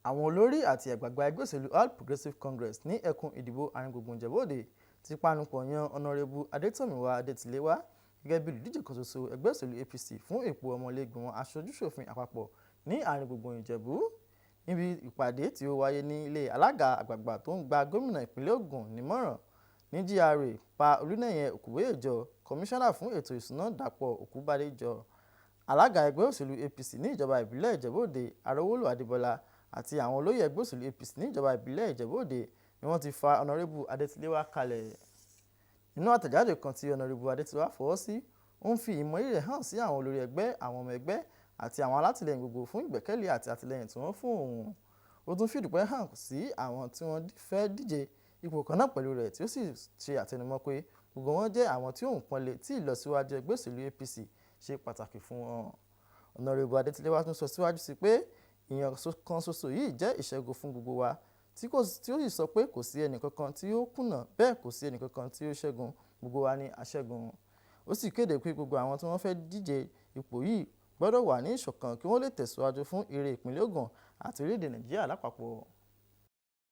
Àwọn olórí àti àgbààgbà ẹgbẹ́ òṣèlú All Progressives Congress ní ẹkùn ìdìbò Aarin Gbùngbùn Ìjẹ̀bú-Òde ti panupọ̀ yan Honorabu Adetomiwa Adetilewa gẹ́gẹ́ bí olùdíje kan ṣoṣo ẹgbẹ́ òṣèlú APC fún ipò ọmọlẹ́gbìmọ̀ Asoju Sofin àpapọ̀ ní Aarin Gbùngbùn Ìjẹ̀bú. Níbi ìpàdé tí ó wáyé ní ilé alága àgbààgbà tó ń gba gómìnà ìpínlẹ̀ Ògùn nímọ̀ràn ní GRA pa Olúnẹ̀yẹ Òkúbóyèjọ, kọmíṣánná fún ètò ìṣúná Dàpọ̀ Òkúbádéjọ, alága ẹgbẹ́ òṣèlú APC ní ìjọba ìbílẹ̀ Ìjẹ̀bú-Òde Arówólò Adébọ́lá àti àwọn olóyè ẹgbẹ́ òṣèlú APC ní ìjọba ìbílẹ̀ Ìjẹ̀bú-Òde ni wọ́n ti fa Honorabu Adetilewa kalẹ̀. Nínú àtẹ̀jáde kan tí Honorabu Adetilewa fọwọ́ sí, ó ń fi ìmọrírì rẹ̀ hàn sí àwọn olórí ẹgbẹ́, àwọn ọmọ ẹgbẹ́ àti àwọn alátìlẹyìn gbogbo fún ìgbẹ́kẹ̀lé àti àtìlẹyìn tí wọ́n fún òun. Ó tún fìdúpẹ́ hàn sí àwọn tí wọ́n fẹ́ díje ipò kan náà pẹ̀lú rẹ̀, tí ó sì ṣe àtẹnumọ́ pé gbogbo wọn jẹ́ àwọn tí òun pọ́nlé tí ìlọsíwájú ẹgbẹ́ òṣèlú APC ṣe pàtàkì fún wọn. Honorabu Adetilewa tún sọ síwájú sí pé ìyàn kan ṣoṣo yìí jẹ́ ìṣẹ́gun fún gbogbo wa, tí ó sì sọ pé kò sí ẹnìkankan tí ó kùnà, bẹ́ẹ̀ kò sí ẹnìkankan tí ó ṣẹ́gun, gbogbo wa ni aṣẹ́gun. Ó sì kéde pé gbogbo àwọn tí wọ́n fẹ́ díje ipò yìí gbọ́dọ̀ wà ní ìṣọ̀kan kí wọ́n lè tẹ̀síwájú fún ire ìpínlẹ̀ Ògùn àti orílẹ̀-èdè Nàìjíríà lápapọ̀.